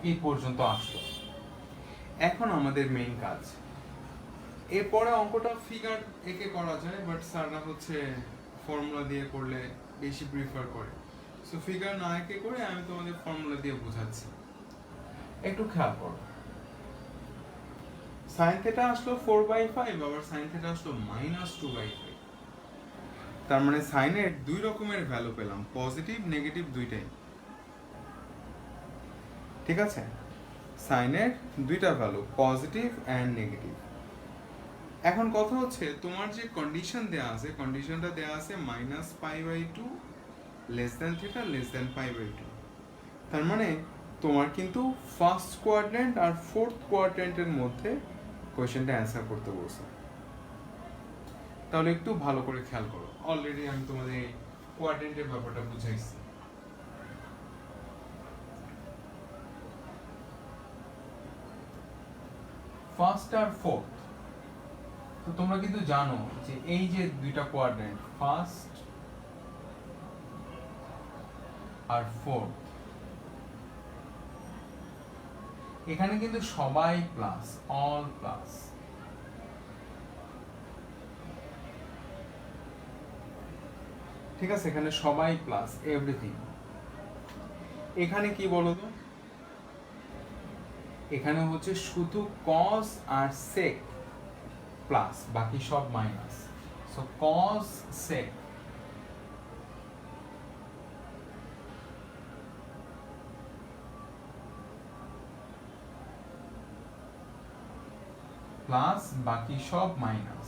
এই পর্যন্ত আসলো। এখন আমাদের মেইন কাজ, এরপরে অঙ্কটা ফিগার এঁকে করা যায়, বাট স্যাররা হচ্ছে ফর্মুলা দিয়ে করলে বেশি প্রিফার করে, সো ফিগার না এঁকে করে আমি তোমাদের ফর্মুলা দিয়ে বোঝাচ্ছি। একটু খেয়াল করো, সাইন থিটা আসলো 4/5, আবার সাইন থিটা আসলো -2/5। তার মানে সাইনের দুই রকমের ভ্যালু পেলাম, পজিটিভ নেগেটিভ দুইটাই। ঠিক আছে, সাইনের দুইটা ভ্যালু পজিটিভ অ্যান্ড নেগেটিভ। এখন কথা হচ্ছে তোমার যে কন্ডিশন দেয়া আছে, কন্ডিশনটা দেয়া আছে -π/2 less than theta less than π/2। তার মানে তোমার কিন্তু ফার্স্ট কোয়াড্রেন্ট আর ফোর্থ কোয়াড্রেন্টের মধ্যে কোয়েশ্চেনটা অ্যান্সার করতে বলছে। তাহলে একটু ভালো করে খেয়াল করো, অলরেডি আমি তোমাদের কোয়াড্রেন্টের ব্যাপারটা বুঝাইছি। ফার্স্ট আর ফোর্থ, তো তোমরা কিন্তু জানো যে এই যে দুইটা কোয়াড্রেন্ট ফার্স্ট আর ফোর্থ, এখানে কিন্তু সবাই প্লাস, অল প্লাস। ঠিক আছে, এখানে সবাই প্লাস, এভরিথিং। এখানে কি বলো তো, এখানে হচ্ছে শুধু কস আর সেক প্লাস, বাকি সব মাইনাস। সো কস সেক, প্লাস বাকি সব মাইনাস,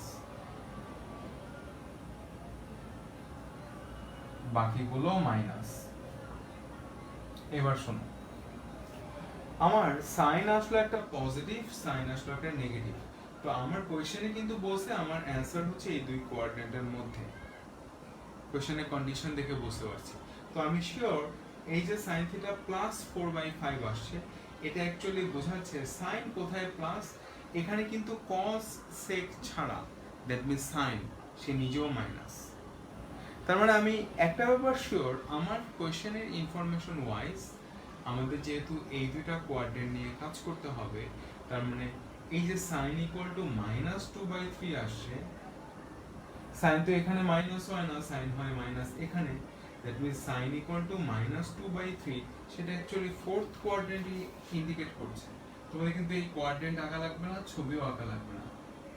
বাকিগুলো মাইনাস। এবার শোনো, আমার সাইন আসলো একটা পজিটিভ, সাইন আসলো একটা নেগেটিভ। তো আমার কোয়েশ্চেনে কিন্তু বলছে আমার অ্যান্সার হচ্ছে এই দুই কোয়াড্রেন্টের মধ্যে। কোয়েশ্চেনের কন্ডিশন দেখে বুঝতে পারছি। তো আমি শিওর এই যে সাইন থিটা প্লাস 4/5 আসছে, এটা অ্যাকচুয়ালি বোঝাচ্ছে সাইন কোথায় প্লাস, এখানে কিন্তু কস সেক ছাড়া, দ্যাট মিন্স সাইন সে নিজেও মাইনাস। তার মানে আমি একটা ব্যাপার শিওর, আমার কোয়েশ্চেনের ইনফরমেশন ওয়াইজ আমাদের যেহেতু এই দুইটা কোয়াড্রেন্ট নিয়ে কাজ করতে হবে, তার মানে এই যে সাইন ইকুয়াল টু -2/3 আসছে, সাইন তো এখানে মাইনাস হয় না, সাইন হয় মাইনাস এখানে, that means sine equal to -2/3, সেটা অ্যাকচুয়ালি ফোর্থ কোয়াড্রেন্টই ইন্ডিকেট করছে। তোমাদের কিন্তু এই কোয়াড্রেন্ট আঁকা লাগবে না, ছবিও আঁকা লাগবে না,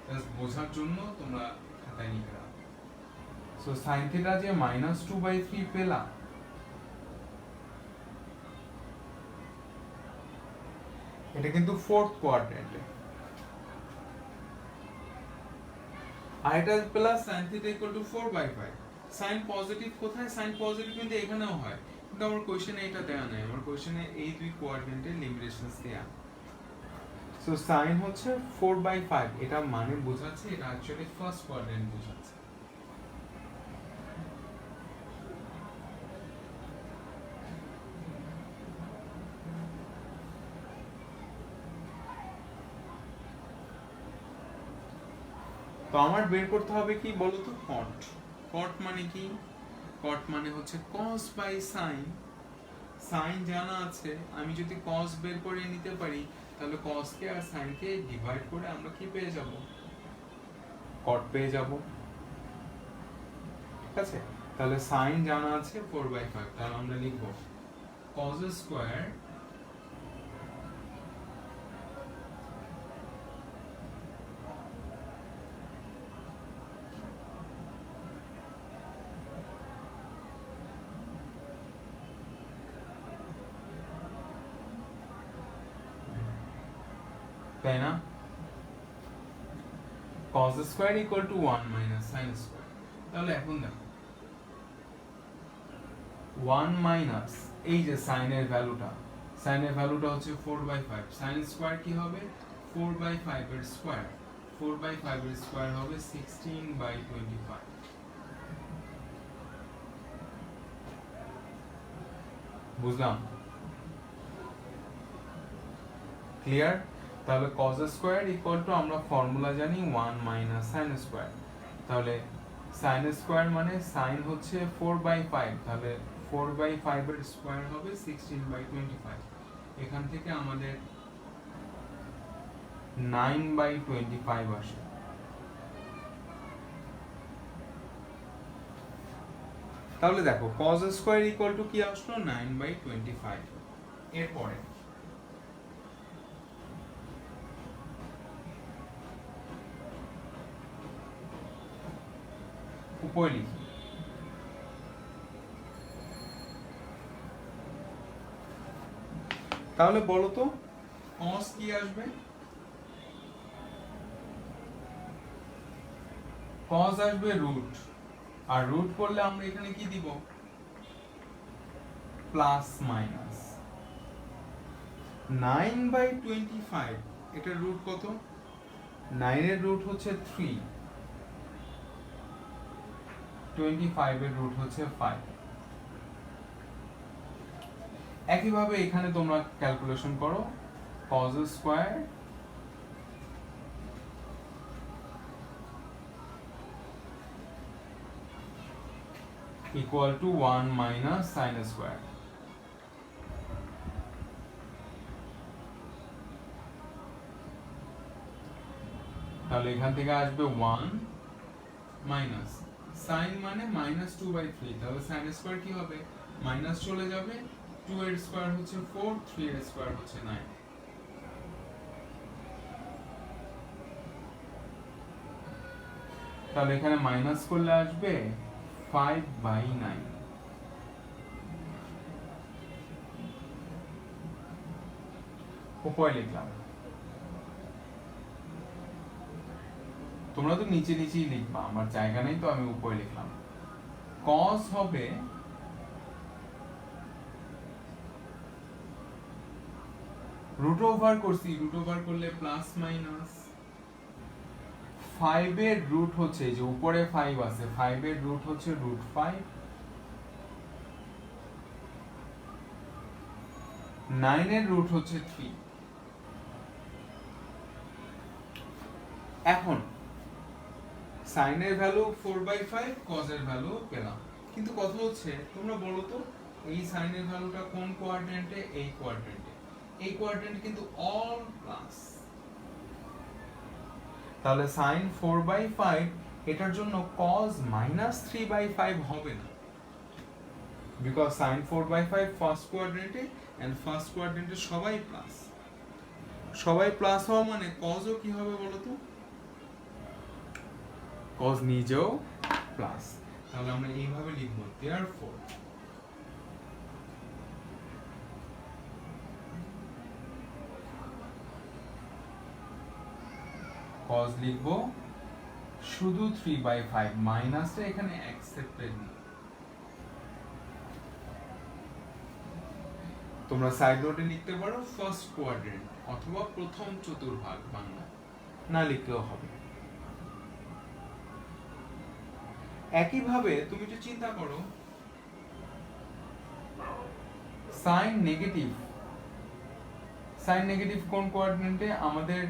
জাস্ট বোঝার জন্য তোমরা খাতায় লিখে রাখো। সো সাইন থিটা যে -2/3 পেলাম, এটা কিন্তু ফোর্থ কোয়াড্রেন্টে। আর এটা plus sine theta equal to 4/5। Sine positive কোথায়? সাইন পজিটিভ কিন্তু এখানেও হয়, কিন্তু আমার কোশ্চেনে এটা দেয়া নাই, আমার কোশ্চেনে এই দুই কোয়াড্রেন্টের লিমিটেশনস দেয়া। সো সাইন হচ্ছে 4/5, এটা মানে বোঝাচ্ছে এটা অ্যাকচুয়ালি ফার্স্ট কোয়াড্রেন্ট বোঝাচ্ছে। তো আমার বের করতে হবে কি বলতো, কট। কট মানে কি? কট মানে হচ্ছে কস বাই সাইন। সাইন জানা আছে, আমি যদি কস বের করে নিতে পারি, তাহলে কসকে আর সাইনকে ডিভাইড করে আমরা কি পেয়ে যাব? কট পেয়ে যাব। ঠিক আছে, তাহলে সাইন জানা আছে 4/5, তাহলে আমরা লিখব cos স্কয়ার তাই না? cos square equal to 1 minus sin square. তাহলে এখন দেখো 1 মাইনাস এই যে সাইনের ভ্যালুটা, সাইনের ভ্যালুটা হচ্ছে 4/5, sin স্কয়ার কি হবে? 4/5 এর স্কয়ার, 4/5 এর স্কয়ার হবে 16/25। বুঝলাম? ক্লিয়ার? তাহলে cos স্কয়ার ইকুয়াল টু আমরা ফর্মুলা জানি 1 মাইনাস sin স্কয়ার। তাহলে sin স্কয়ার মানে sin হচ্ছে 4/5, তাহলে 4/5 এর স্কয়ার হবে 16/25। এখান থেকে আমাদের 9/25 আসে। তাহলে দেখো cos স্কয়ার ইকুয়াল টু কি আসলো? 9/25। এরপরে উপরে লিখি, তাহলে বলো তো cos কি আসবে? cos আসবে রুট, আর রুট করলে আমরা এখানে কি দিব? Plus minus 9/25। এটার রুট কত? 9 এর রুট হচ্ছে 3, 25 এর রুট হচ্ছে 5। একইভাবে এখানে তোমরা ক্যালকুলেশন করো, cos square equal to 1 minus sin square. তাহলে এখান থেকে আসবে 1 মাইনাস sin মানে -2/3, তাহলে sin স্কয়ার কি হবে? মাইনাস চলে যাবে, 2 এর স্কয়ার হচ্ছে 4, 3 এর স্কয়ার হচ্ছে 9। তাহলে এখানে মাইনাস করলে আসবে 5/9। উপরে লিখলাম। তোমরা তো নিচে নিচেই লিখবা, আমার জায়গা নেই তো আমি উপরে লিখলাম। cos হবে রুট ওভার করছি, রুট ওভার করলে প্লাস মাইনাস 5 এর রুট হচ্ছে, যে উপরে 5 আছে, 5 এর রুট হচ্ছে রুট 5, 9 এর রুট হচ্ছে 3। এখন sin এর ভ্যালু 4/5, cos এর ভ্যালু পেলাম, কিন্তু কথা হচ্ছে তোমরা বলো তো এই sin এর ভ্যালুটা কোন কোয়াড্রেন্টে? এই কোয়াড্রেন্টে। এই কোয়াড্রেন্ট কিন্তু অল প্লাস, তাহলে sin 4/5 এটার জন্য cos -3/5 হবে না, বিকজ sin 4/5 ফার্স্ট কোয়াড্রেন্টে এন্ড ফার্স্ট কোয়াড্রেন্টে সবাই প্লাস, সবাই প্লাস হওয়া মানে cos ও কি হবে বলো তো? cos নিজেও প্লাস, তাহলে আমরা এইভাবে লিখব therefore cos লিখব শুধু 3/5, মাইনাসটা এখানে অ্যাকসেপ্টেড না। তোমরা সাইড নোটে লিখতে পারো ফার্স্ট কোয়াড্রেন্ট অথবা প্রথম চতুর্ভাগ বাংলা, না লিখলেও হবে। একইভাবে তুমি একটু চিন্তা করো সাইন নেগেটিভ কোন কোয়াড্রেন্টে? আমাদের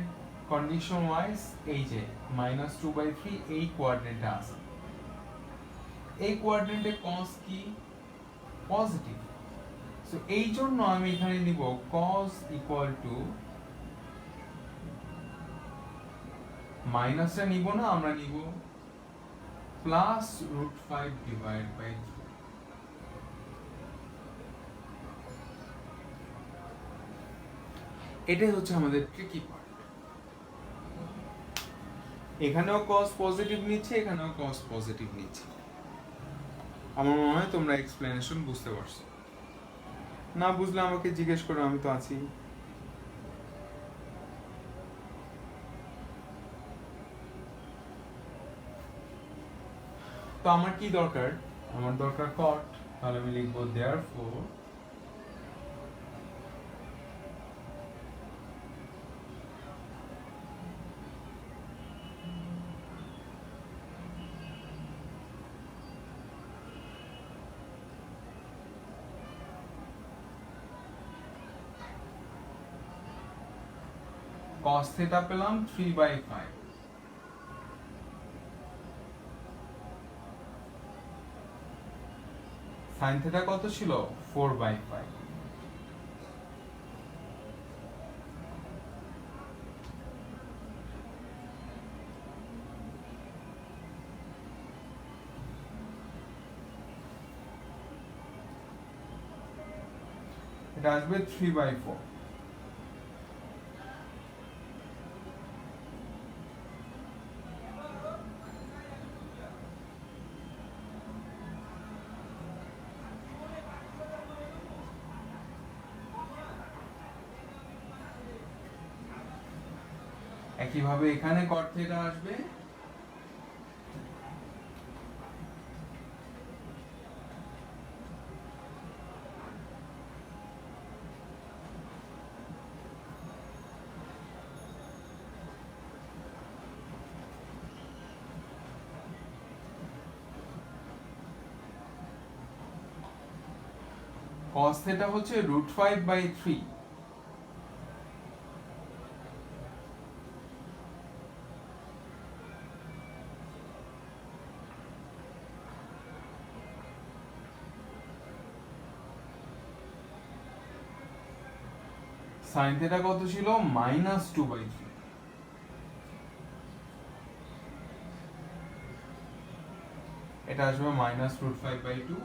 কন্ডিশন ওয়াইজ এই যে -2/3 এই কোয়াড্রেন্টে আছে, এই কোয়াড্রেন্টে cos কি? পজিটিভ। সো এই জন্য আমি এখানে নিব cos ইকুয়াল টু, মাইনাসটা নিব না, আমরা নিব প্লাস √5 ডিভাইড বাই 3। এটাই হচ্ছে আমাদের ট্রিকি পার্ট। এখানেও cos পজিটিভ নিচ্ছে, এখানেও cos পজিটিভ নিচ্ছে। আমার মনে হয় তোমরা এক্সপ্লেনেশন বুঝতে পারছো, না বুঝলে আমাকে জিজ্ঞেস করো, আমি তো আছি। তো আমার কি দরকার? আমার দরকার cot, তাহলে আমি লিখবো therefore cos theta পেলাম 3/5, sin theta কত ছিল? 4/5। এটা আসবে 3/4। একইভাবে এখানে cot theta আসবে cos theta হচ্ছে √5/3, sin theta কত ছিল? -2/3। এটা আসবে -√5/2।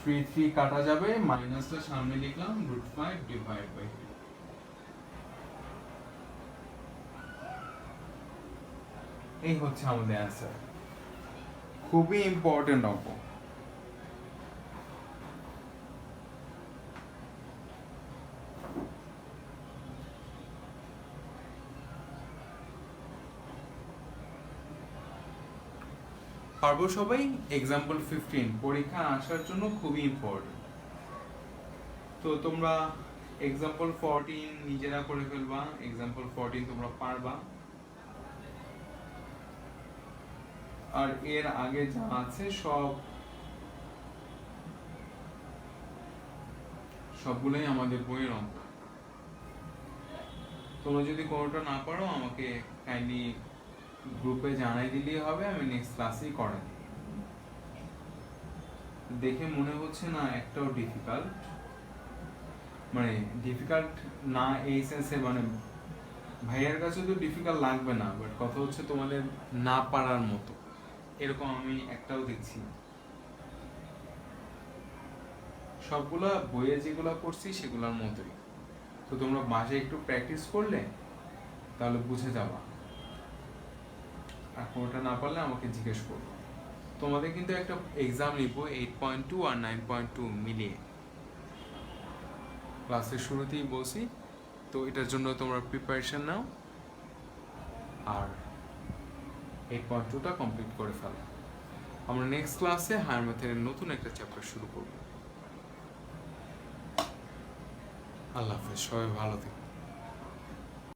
3 কাটা যাবে, মাইনাসটা সামনে লিখলাম, √5 ডিভাইড বাই 3। এই হচ্ছে আমাদের অ্যান্সার। খুবই ইম্পর্টেন্ট অঙ্ক। পারবো সবাই? এক্সাম্পল 15 পরীক্ষা আসার জন্য খুবই ইম্পর্টেন্ট। তো তোমরা এক্সাম্পল 14 নিজেরা করে ফেলবা। এক্সাম্পল 14 তোমরা পারবা। আর এর আগে যা আছে সবগুলোই আমাদের বইয়ের অঙ্ক। তোমরা যদি কোনোটা না পারো আমাকে কাইন্ডলি গ্রুপে জানাই দিলেই হবে, আমি নেক্সট ক্লাসেই করাই। দেখে মনে হচ্ছে না একটাও ডিফিকাল্ট, মানে ডিফিকাল্ট না এই সেন্সে, মানে ভাইয়ার কাছে তো ডিফিকাল্ট লাগবে না, বাট কথা হচ্ছে তোমাদের না পারার মতো এরকম আমি একটাও দেখছি না। সবগুলা বইয়ে যেগুলো করছি সেগুলোর মতোই। তো তোমরা বাসায় একটু প্র্যাকটিস করলে তাহলে বুঝে যাবা। আর কোনোটা না পারলে আমাকে জিজ্ঞেস করবো। তোমাদের কিন্তু একটা এক্সাম নিব 8.2 আর 9.2 মিলিয়ে, ক্লাসের শুরুতেই বলছি। তো এটার জন্য তোমরা প্রিপারেশন নাও আর 8.2টা কমপ্লিট করে ফেলো। আমরা নেক্সট ক্লাসে হায়ার ম্যাথের নতুন একটা চ্যাপ্টার শুরু করব। আল্লাহ হাফেজ, সবাই ভালো থেকো।